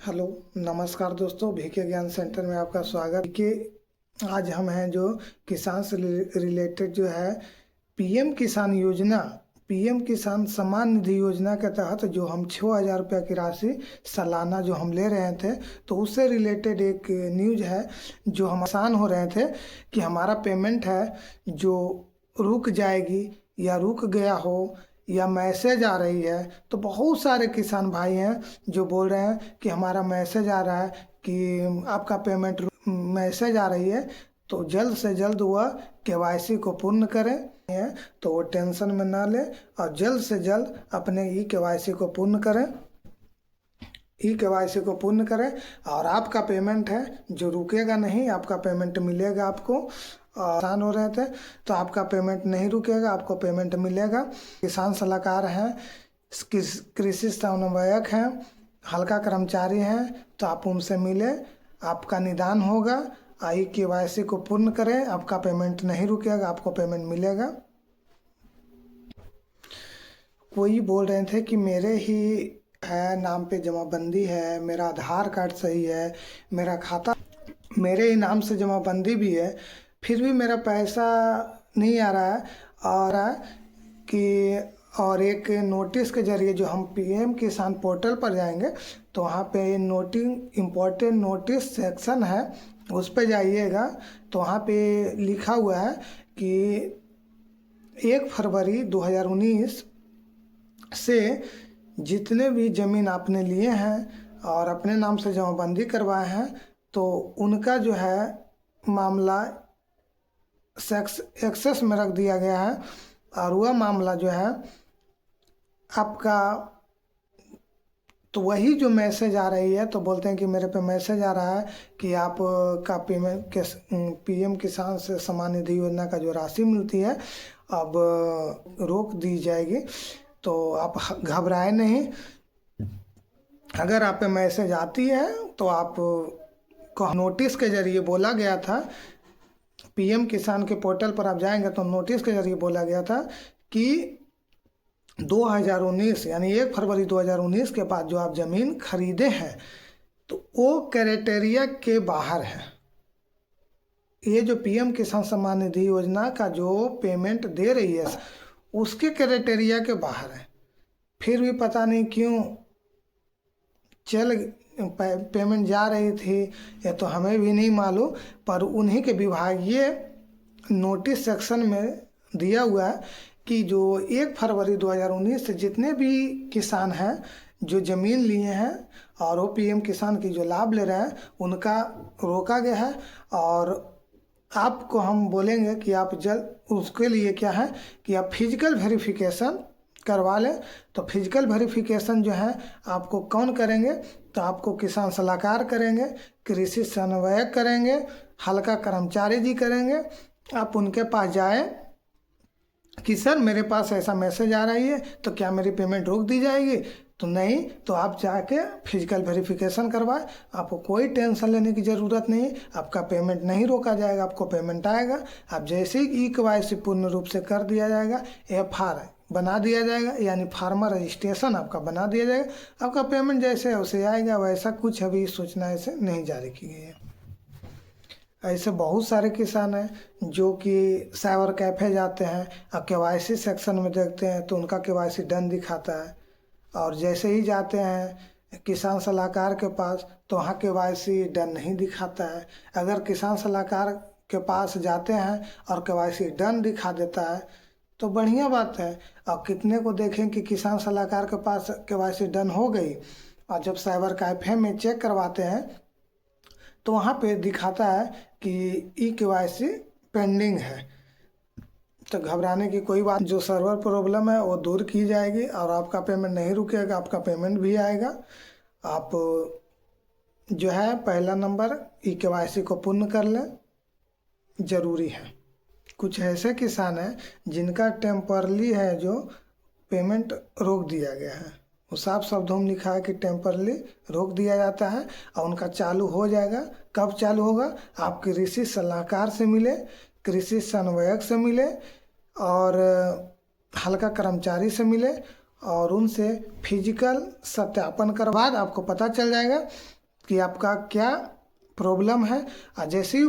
Hello नमस्कार दोस्तों, VK ज्ञान सेंटर में आपका स्वागत कि आज हम हैं जो किसान से रिलेटेड जो है पीएम किसान सम्मान निधि योजना के तहत जो हम 6,000 रुपये की राशि सालाना जो हम ले रहे थे, तो उससे रिलेटेड एक न्यूज है जो हम आसान हो रहे थे कि हमारा पेमेंट है जो रुक जाएगी या रुक गया हो या मैसेज आ रही है। तो बहुत सारे किसान भाई हैं जो बोल रहे हैं कि हमारा मैसेज आ रहा है कि आपका पेमेंट मैसेज आ रही है, तो जल्द से जल्द वह केवाईसी को पूर्ण करें। तो वो टेंशन में ना ले और जल्द से जल्द अपने ई केवाईसी को पूर्ण करें। ई केवाईसी को पूर्ण करें और आपका पेमेंट है जो रुकेगा नहीं, आपका पेमेंट मिलेगा। आपको आसान हो रहे थे तो आपका पेमेंट नहीं रुकेगा, आपको पेमेंट मिलेगा। किसान सलाहकार हैं, कृषि समन्वयक हैं, हल्का कर्मचारी हैं, तो आप उनसे मिले, आपका निदान होगा। ई केवाईसी को पूर्ण करें, आपका पेमेंट नहीं रुकेगा, आपको पेमेंट मिलेगा। कोई बोल रहे थे कि मेरे ही है नाम पे जमाबंदी है, मेरा आधार कार्ड सही है, मेरा खाता मेरे ही नाम से जमाबंदी भी है, फिर भी मेरा पैसा नहीं आ रहा है। और एक नोटिस के जरिए जो हम पीएम किसान पोर्टल पर जाएंगे तो वहाँ पे इम्पोर्टेंट नोटिस सेक्शन है, उस पे जाइएगा तो वहाँ पे लिखा हुआ है कि 1 फरवरी 2019 से जितने भी ज़मीन आपने लिए हैं और अपने नाम से जमाबंदी करवाए हैं, तो उनका जो है मामला एक्सेस में रख दिया गया है। और वह मामला जो है आपका, तो वही जो मैसेज आ रही है, तो बोलते हैं कि मेरे पे मैसेज आ रहा है कि आप का पेमेंट के पीएम किसान से सम्मान निधि योजना का जो राशि मिलती है अब रोक दी जाएगी। तो आप घबराए नहीं, अगर आप पे मैसेज आती है तो आप को नोटिस के जरिए बोला गया था, पीएम किसान के पोर्टल पर आप जाएंगे तो नोटिस के जरिए बोला गया था कि 2019 यानी 1 फरवरी 2019 के बाद जो आप ज़मीन खरीदे हैं तो वो क्राइटेरिया के बाहर है। ये जो पीएम किसान सम्मान निधि योजना का जो पेमेंट दे रही है उसके क्राइटेरिया के बाहर है। फिर भी पता नहीं क्यों पेमेंट जा रही थी, ये तो हमें भी नहीं मालूम, पर उन्हीं के विभागीय नोटिस सेक्शन में दिया हुआ है कि जो 1 फरवरी 2019 से जितने भी किसान हैं जो ज़मीन लिए हैं और वो पीएम किसान की जो लाभ ले रहे हैं उनका रोका गया है। और आपको हम बोलेंगे कि आप जल्द उसके लिए क्या है कि आप फिजिकल वेरिफिकेशन करवा लें। तो फिजिकल वेरिफिकेशन जो है आपको कौन करेंगे, तो आपको किसान सलाहकार करेंगे, कृषि समन्वयक करेंगे, हल्का कर्मचारी जी करेंगे। आप उनके पास जाए कि सर मेरे पास ऐसा मैसेज आ रही है तो क्या मेरी पेमेंट रोक दी जाएगी, तो नहीं, तो आप जाके फिजिकल वेरिफिकेशन करवाएं। आपको कोई टेंशन लेने की ज़रूरत नहीं, आपका पेमेंट नहीं रोका जाएगा, आपको पेमेंट आएगा। आप जैसे ही ई केवाईसी पूर्ण रूप से कर दिया जाएगा, FR बना दिया जाएगा, यानी फार्मर रजिस्ट्रेशन आपका बना दिया जाएगा, आपका पेमेंट जैसे है उसे आएगा। वैसा कुछ अभी सूचना ऐसे नहीं जारी की गई है। ऐसे बहुत सारे किसान हैं जो कि साइबर कैफ़े जाते हैं और केवाईसी सेक्शन में देखते हैं तो उनका केवाईसी डन दिखाता है, और जैसे ही जाते हैं किसान सलाहकार के पास तो वहाँ केवाईसी डन नहीं दिखाता है। अगर किसान सलाहकार के पास जाते हैं और केवाईसी डन दिखा देता है तो बढ़िया बात है। और कितने को देखें कि किसान सलाहकार के पास केवाईसी डन हो गई और जब साइबर कैफ़े में चेक करवाते हैं तो वहाँ पे दिखाता है कि ई केवाईसी पेंडिंग है। तो घबराने की कोई बात, जो सर्वर प्रॉब्लम है वो दूर की जाएगी और आपका पेमेंट नहीं रुकेगा, आपका पेमेंट भी आएगा। आप जो है पहला नंबर ई केवाईसी को पूर्ण कर लें, ज़रूरी है। कुछ ऐसे किसान हैं जिनका टेम्परली है जो पेमेंट रोक दिया गया है, वो साफ शब्दों में लिखा है कि टेम्परली रोक दिया जाता है और उनका चालू हो जाएगा। कब चालू होगा, आप कृषि सलाहकार से मिले, कृषि समन्वयक से मिले और हल्का कर्मचारी से मिले और उनसे फिजिकल सत्यापन करवा आपको पता चल जाएगा कि आपका क्या प्रॉब्लम है। और जैसे ही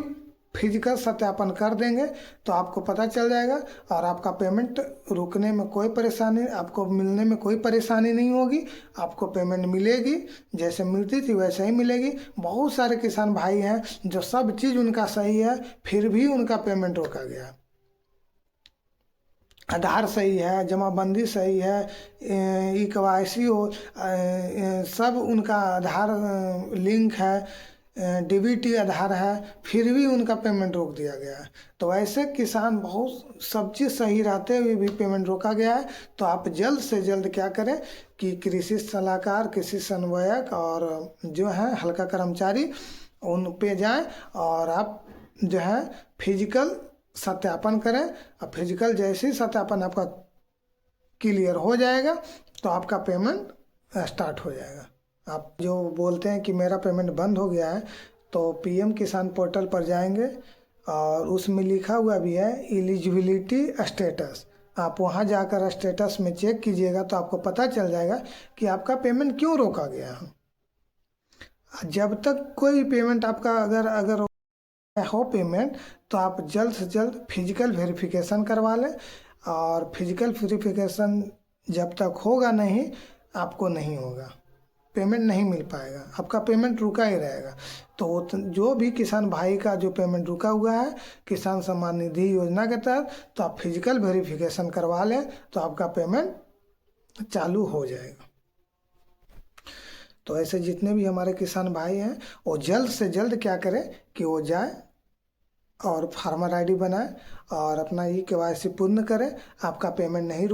फिजिकल सत्यापन कर देंगे तो आपको पता चल जाएगा और आपका पेमेंट रुकने में कोई परेशानी, आपको मिलने में कोई परेशानी नहीं होगी। आपको पेमेंट मिलेगी, जैसे मिलती थी वैसे ही मिलेगी। बहुत सारे किसान भाई हैं जो सब चीज़ उनका सही है फिर भी उनका पेमेंट रोका गया। आधार सही है, जमाबंदी सही है, ई-KYC हो, सब उनका आधार लिंक है, DBT आधार है, फिर भी उनका पेमेंट रोक दिया गया है। तो ऐसे किसान बहुत सब चीज़ सही रहते हुए भी पेमेंट रोका गया है। तो आप जल्द से जल्द क्या करें कि कृषि सलाहकार, कृषि समन्वयक और जो है हल्का कर्मचारी उन पे जाएं और आप जो है फिजिकल सत्यापन करें। और फिजिकल जैसे ही सत्यापन आपका क्लियर हो जाएगा तो आपका पेमेंट स्टार्ट हो जाएगा। आप जो बोलते हैं कि मेरा पेमेंट बंद हो गया है तो PM किसान पोर्टल पर जाएंगे और उसमें लिखा हुआ भी है एलिजिबिलिटी स्टेटस। आप वहां जाकर स्टेटस में चेक कीजिएगा तो आपको पता चल जाएगा कि आपका पेमेंट क्यों रोका गया है। जब तक कोई पेमेंट आपका अगर हो पेमेंट तो आप जल्द से जल्द फिजिकल वेरिफिकेशन करवा लें। और फिजिकल वेरिफिकेशन जब तक होगा नहीं, आपको नहीं होगा, पेमेंट नहीं मिल पाएगा, आपका पेमेंट रुका ही रहेगा। तो जो भी किसान भाई का जो पेमेंट रुका हुआ है किसान सम्मान निधि योजना के तहत, तो आप फिजिकल वेरिफिकेशन करवा लें तो आपका पेमेंट चालू हो जाएगा। तो ऐसे जितने भी हमारे किसान भाई हैं वो जल्द से जल्द क्या करें कि वो जाए और फार्मर ID बनाए और अपना ई-KYC पूर्ण करें। आपका पेमेंट नहीं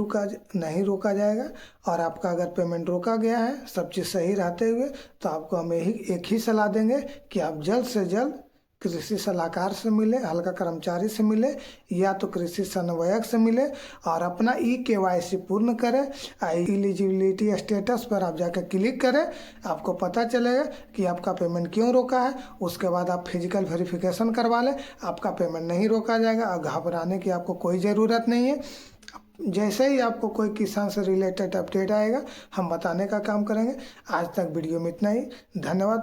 रोका जाएगा। और आपका अगर पेमेंट रोका गया है सब चीज़ सही रहते हुए तो आपको हम एक ही सलाह देंगे कि आप जल्द से जल्द कृषि सलाहकार से मिले, हल्का कर्मचारी से मिले या तो कृषि समन्वयक से मिले और अपना ई-KYC पूर्ण करें। एलिजिबिलिटी स्टेटस पर आप जाकर क्लिक करें, आपको पता चलेगा कि आपका पेमेंट क्यों रोका है। उसके बाद आप फिजिकल वेरिफिकेशन करवा लें, आपका पेमेंट नहीं रोका जाएगा। और घबराने की आपको कोई ज़रूरत नहीं है। जैसे ही आपको कोई किसान से रिलेटेड अपडेट आएगा हम बताने का काम करेंगे। आज तक वीडियो में इतना ही, धन्यवाद।